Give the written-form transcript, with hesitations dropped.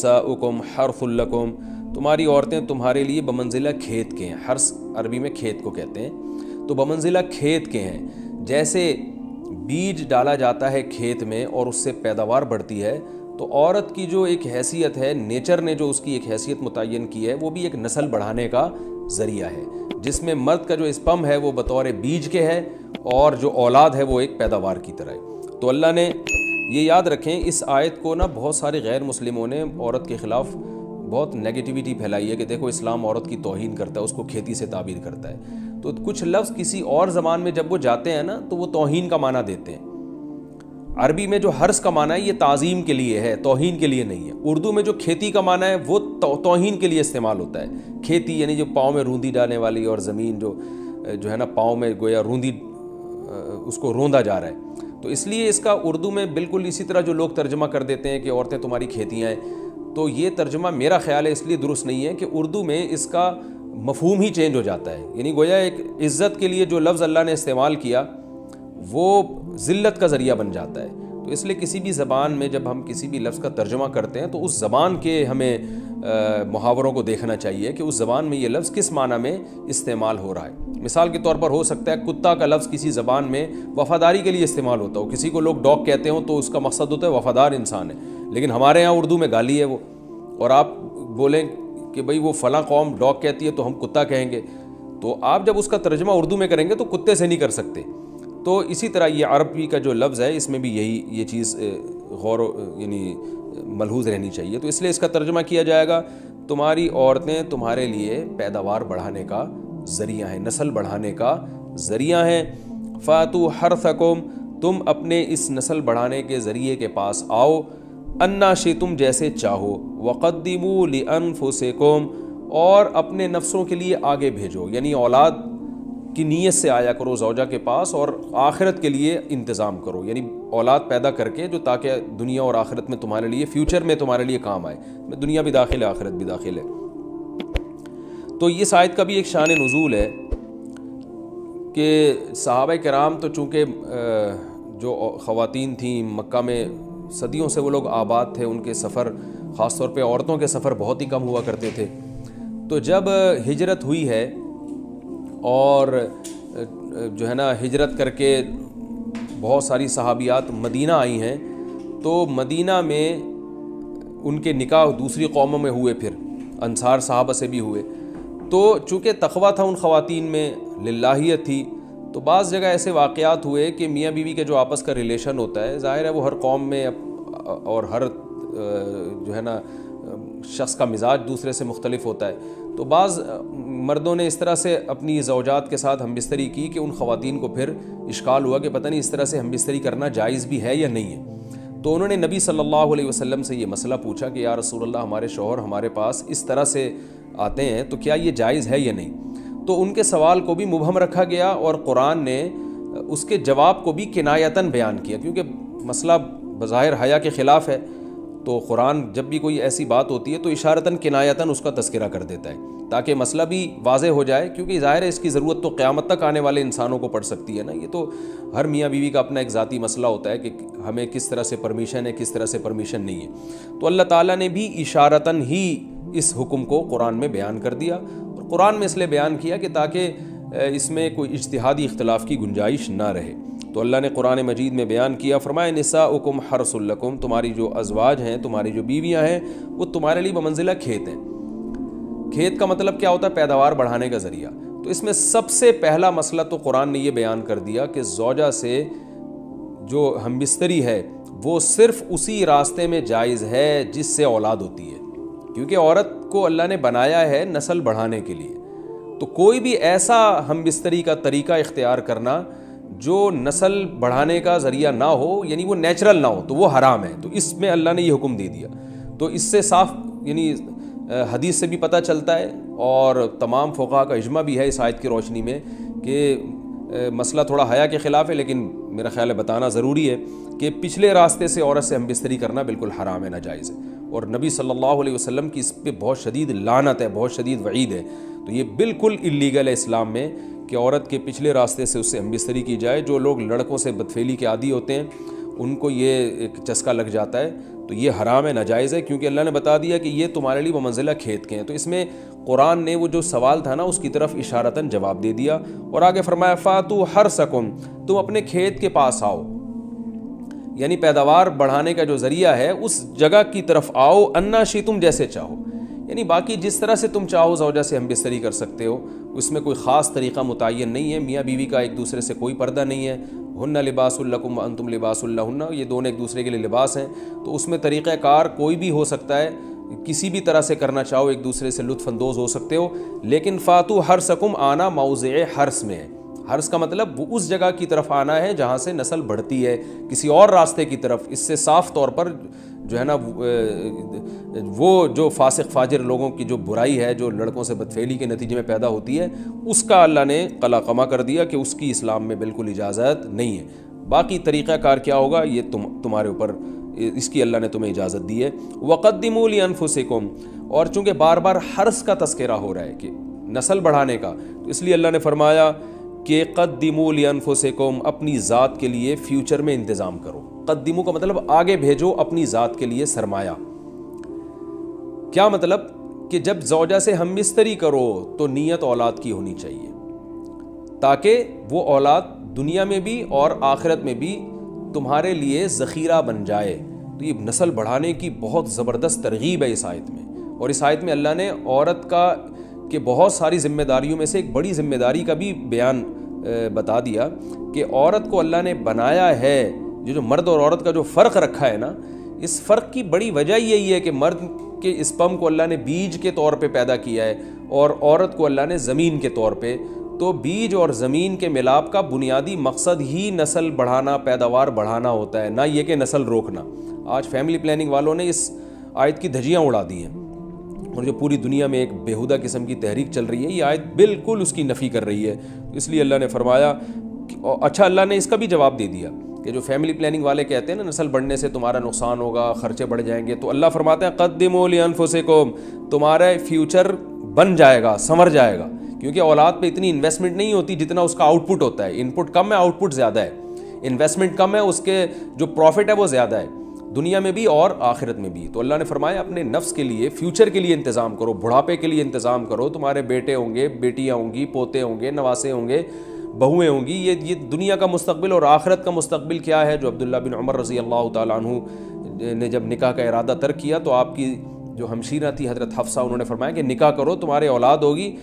نساؤکم حرث لکم، تمہاری عورتیں تمہارے لیے بمنزلہ کھیت کے ہیں. حرث عربی میں کھیت کو کہتے ہیں. تو بمنزلہ کھیت کے ہیں. جیسے بیج ڈالا جاتا ہے کھیت میں اور اس سے پیداوار بڑھتی ہے، تو عورت کی جو ایک حیثیت ہے، نیچر نے جو اس کی ایک حیثیت متعین کی ہے، وہ بھی ایک نسل بڑھانے کا ذریعہ ہے، جس میں مرد کا جو اسپم ہے وہ بطور بیج کے ہے اور جو اولاد ہے وہ ایک پیداوار کی طرح ہے. تو اللہ نے یہ یاد رکھیں، اس آیت کو نا بہت سارے غیر مسلموں نے عورت کے خلاف بہت نیگیٹیوٹی پھیلائی ہے کہ دیکھو اسلام عورت کی توہین کرتا ہے، اس کو کھیتی سے تعبیر کرتا ہے. تو کچھ لفظ کسی اور زبان میں جب وہ جاتے ہیں نا تو وہ توہین کا معنی دیتے ہیں. عربی میں جو حرث کا معنی ہے یہ تعظیم کے لیے ہے، توہین کے لیے نہیں ہے. اردو میں جو کھیتی کا معنی ہے وہ توہین کے لیے استعمال ہوتا ہے. کھیتی یعنی جو پاؤں میں روندی ڈالنے والی، اور زمین جو ہے نا پاؤں میں گویا روندی، اس کو روندا جا رہا ہے. تو اس لیے اس کا اردو میں بالکل اسی طرح جو لوگ ترجمہ کر دیتے ہیں کہ عورتیں تمہاری کھیتیاں ہیں، تو یہ ترجمہ میرا خیال ہے اس لیے درست نہیں ہے کہ اردو میں اس کا مفہوم ہی چینج ہو جاتا ہے. یعنی گویا ایک عزت کے لیے جو لفظ اللہ نے استعمال کیا وہ ذلت کا ذریعہ بن جاتا ہے. تو اس لیے کسی بھی زبان میں جب ہم کسی بھی لفظ کا ترجمہ کرتے ہیں تو اس زبان کے ہمیں محاوروں کو دیکھنا چاہیے کہ اس زبان میں یہ لفظ کس معنی میں استعمال ہو رہا ہے. مثال کے طور پر ہو سکتا ہے کتا کا لفظ کسی زبان میں وفاداری کے لیے استعمال ہوتا ہو، کسی کو لوگ ڈاگ کہتے ہوں تو اس کا مقصد ہوتا ہے وفادار انسان ہے، لیکن ہمارے یہاں اردو میں گالی ہے وہ. اور آپ بولیں کہ بھئی وہ فلاں قوم ڈاگ کہتی ہے تو ہم کتا کہیں گے، تو آپ جب اس کا ترجمہ اردو میں کریں گے تو کتے سے نہیں کر سکتے. تو اسی طرح یہ عربی کا جو لفظ ہے اس میں بھی یہ چیز یعنی ملحوظ رہنی چاہیے. تو اس لیے اس کا ترجمہ کیا جائے گا تمہاری عورتیں تمہارے لیے پیداوار بڑھانے کا ذریعہ ہیں، نسل بڑھانے کا ذریعہ ہیں. فاتو حرثکم، تم اپنے اس نسل بڑھانے کے ذریعے کے پاس آؤ، انا شئتم، جیسے چاہو، وقدموا لانفسکم، اور اپنے نفسوں کے لیے آگے بھیجو. یعنی اولاد کی نیت سے آیا کرو زوجہ کے پاس اور آخرت کے لیے انتظام کرو. یعنی اولاد پیدا کر کے جو تاکہ دنیا اور آخرت میں تمہارے لیے، فیوچر میں تمہارے لیے کام آئے. دنیا بھی داخل ہے، آخرت بھی داخل ہے. تو یہ آیت کا بھی ایک شان نزول ہے کہ صحابہ کرام تو چونکہ جو خواتین تھیں مکہ میں صدیوں سے وہ لوگ آباد تھے، ان کے سفر خاص طور پہ عورتوں کے سفر بہت ہی کم ہوا کرتے تھے. تو جب ہجرت ہوئی ہے اور جو ہے نا ہجرت کر کے بہت ساری صحابیات مدینہ آئی ہیں، تو مدینہ میں ان کے نکاح دوسری قوموں میں ہوئے، پھر انصار صحابہ سے بھی ہوئے. تو چونکہ تقویٰ تھا ان خواتین میں، للہیت تھی، تو بعض جگہ ایسے واقعات ہوئے کہ میاں بیوی کے جو آپس کا ریلیشن ہوتا ہے، ظاہر ہے وہ ہر قوم میں اور ہر جو ہے نا شخص کا مزاج دوسرے سے مختلف ہوتا ہے. تو بعض مردوں نے اس طرح سے اپنی زوجات کے ساتھ ہم بستری کی کہ ان خواتین کو پھر اشکال ہوا کہ پتہ نہیں اس طرح سے ہم بستری کرنا جائز بھی ہے یا نہیں ہے. تو انہوں نے نبی صلی اللہ علیہ وسلم سے یہ مسئلہ پوچھا کہ یا رسول اللہ، ہمارے شوہر ہمارے پاس اس طرح سے آتے ہیں تو کیا یہ جائز ہے یا نہیں. تو ان کے سوال کو بھی مبہم رکھا گیا اور قرآن نے اس کے جواب کو بھی کنایتاً بیان کیا، کیونکہ مسئلہ بظاہر حیا کے خلاف ہے. تو قرآن جب بھی کوئی ایسی بات ہوتی ہے تو اشارتاً کنایتاً اس کا تذکرہ کر دیتا ہے تاکہ مسئلہ بھی واضح ہو جائے، کیونکہ ظاہر ہے اس کی ضرورت تو قیامت تک آنے والے انسانوں کو پڑ سکتی ہے نا. یہ تو ہر میاں بیوی کا اپنا ایک ذاتی مسئلہ ہوتا ہے کہ ہمیں کس طرح سے پرمیشن ہے، کس طرح سے پرمیشن نہیں ہے. تو اللہ تعالیٰ نے بھی اشارتاً ہی اس حکم کو قرآن میں بیان کر دیا، اور قرآن میں اس لیے بیان کیا کہ تاکہ اس میں کوئی اجتہادی اختلاف کی گنجائش نہ رہے. تو اللہ نے قرآن مجید میں بیان کیا، فرمایا نساؤکم حرث لکم، تمہاری جو ازواج ہیں، تمہاری جو بیویاں ہیں، وہ تمہارے لیے بمنزلہ کھیت ہیں. کھیت کا مطلب کیا ہوتا ہے؟ پیداوار بڑھانے کا ذریعہ. تو اس میں سب سے پہلا مسئلہ تو قرآن نے یہ بیان کر دیا کہ زوجہ سے جو ہم بستری ہے وہ صرف اسی راستے میں جائز ہے جس سے اولاد ہوتی ہے، کیونکہ عورت کو اللہ نے بنایا ہے نسل بڑھانے کے لیے. تو کوئی بھی ایسا ہم بستری کا طریقہ اختیار کرنا جو نسل بڑھانے کا ذریعہ نہ ہو، یعنی وہ نیچرل نہ ہو، تو وہ حرام ہے. تو اس میں اللہ نے یہ حکم دے دیا. تو اس سے صاف یعنی حدیث سے بھی پتہ چلتا ہے اور تمام فقہاء کا اجماع بھی ہے اس آیت کی روشنی میں کہ مسئلہ تھوڑا حیا کے خلاف ہے، لیکن میرا خیال ہے بتانا ضروری ہے کہ پچھلے راستے سے عورت سے ہم بستری کرنا بالکل حرام ہے، ناجائز ہے. اور نبی صلی اللہ علیہ وسلم کی اس پہ بہت شدید لعنت ہے، بہت شدید وعید ہے. تو یہ بالکل اللیگل ہے اسلام میں کہ عورت کے پچھلے راستے سے اس سے ہم بستری کی جائے. جو لوگ لڑکوں سے بدفعلی کے عادی ہوتے ہیں ان کو یہ ایک چسکا لگ جاتا ہے تو یہ حرام ہے، ناجائز ہے، کیونکہ اللہ نے بتا دیا کہ یہ تمہارے لیے بمنزلہ کھیت کے ہیں۔ تو اس میں قرآن نے وہ جو سوال تھا نا اس کی طرف اشارتاً جواب دے دیا، اور آگے فرمایا فاتو حرثکم، تم اپنے کھیت کے پاس آؤ، یعنی پیداوار بڑھانے کا جو ذریعہ ہے اس جگہ کی طرف آؤ، انا شئتم، جیسے چاہو، یعنی باقی جس طرح سے تم چاہو زوجہ سے ہم بستری کر سکتے ہو، اس میں کوئی خاص طریقہ متعین نہیں ہے، میاں بیوی کا ایک دوسرے سے کوئی پردہ نہیں ہے، ہن لباس لکم وانتم لباس لہن، یہ دونوں ایک دوسرے کے لیے لباس ہیں، تو اس میں طریقہ کار کوئی بھی ہو سکتا ہے، کسی بھی طرح سے کرنا چاہو ایک دوسرے سے لطف اندوز ہو سکتے ہو، لیکن فاتو حرثکم آنا موضع حرث میں ہے۔ حرث کا مطلب وہ اس جگہ کی طرف آنا ہے جہاں سے نسل بڑھتی ہے، کسی اور راستے کی طرف، اس سے صاف طور پر جو ہے نا وہ جو فاسق فاجر لوگوں کی جو برائی ہے، جو لڑکوں سے بدفعلی کے نتیجے میں پیدا ہوتی ہے، اس کا اللہ نے قلع قمع کر دیا کہ اس کی اسلام میں بالکل اجازت نہیں ہے۔ باقی طریقہ کار کیا ہوگا یہ تمہارے اوپر، اس کی اللہ نے تمہیں اجازت دی ہے۔ وَقَدِّمُوا لِأَنفُسِكُمْ، اور چونکہ بار بار حرث کا تذکرہ ہو رہا ہے کہ نسل بڑھانے کا، تو اس لیے اللہ نے فرمایا کہ قدموا لانفسکم، اپنی ذات کے لیے فیوچر میں انتظام کرو۔ قدموا کا مطلب آگے بھیجو اپنی ذات کے لیے سرمایہ۔ کیا مطلب؟ کہ جب زوجہ سے ہم بستری کرو تو نیت اولاد کی ہونی چاہیے، تاکہ وہ اولاد دنیا میں بھی اور آخرت میں بھی تمہارے لیے ذخیرہ بن جائے۔ تو یہ نسل بڑھانے کی بہت زبردست ترغیب ہے اس آیت میں، اور اس آیت میں اللہ نے عورت کا کہ بہت ساری ذمہ داریوں میں سے ایک بڑی ذمہ داری کا بھی بیان بتا دیا کہ عورت کو اللہ نے بنایا ہے، جو مرد اور عورت کا جو فرق رکھا ہے نا، اس فرق کی بڑی وجہ یہی ہے کہ مرد کے اسپم کو اللہ نے بیج کے طور پہ پیدا کیا ہے اور عورت کو اللہ نے زمین کے طور پہ۔ تو بیج اور زمین کے ملاپ کا بنیادی مقصد ہی نسل بڑھانا، پیداوار بڑھانا ہوتا ہے، نہ یہ کہ نسل روکنا۔ آج فیملی پلاننگ والوں نے اس آیت کی دھجیاں اڑا دی ہیں، اور جو پوری دنیا میں ایک بیہودہ قسم کی تحریک چل رہی ہے، یہ آیت بالکل اس کی نفی کر رہی ہے۔ اس لیے اللہ نے فرمایا اچھا، اللہ نے اس کا بھی جواب دے دیا کہ جو فیملی پلاننگ والے کہتے ہیں نا نسل بڑھنے سے تمہارا نقصان ہوگا، خرچے بڑھ جائیں گے، تو اللہ فرماتے ہیں قدموا لانفسکم، تمہارا فیوچر بن جائے گا، سنور جائے گا، کیونکہ اولاد پہ اتنی انویسٹمنٹ نہیں ہوتی جتنا اس کا آؤٹ پٹ ہوتا ہے۔ ان پٹ کم ہے، آؤٹ پٹ زیادہ ہے، انویسٹمنٹ کم ہے، اس کے جو پروفٹ ہے وہ زیادہ ہے، دنیا میں بھی اور آخرت میں بھی۔ تو اللہ نے فرمایا اپنے نفس کے لیے، فیوچر کے لیے انتظام کرو، بڑھاپے کے لیے انتظام کرو، تمہارے بیٹے ہوں گے، بیٹیاں ہوں گی، پوتے ہوں گے، نواسے ہوں گے، بہویں ہوں گی، یہ دنیا کا مستقبل اور آخرت کا مستقبل کیا ہے۔ جو عبداللہ بن عمر رضی اللہ تعالیٰ عنہ نے جب نکاح کا ارادہ ترک کیا تو آپ کی جو ہمشیرہ تھی حضرت حفصہ، انہوں نے فرمایا کہ نکاح کرو، تمہارے اولاد ہوگی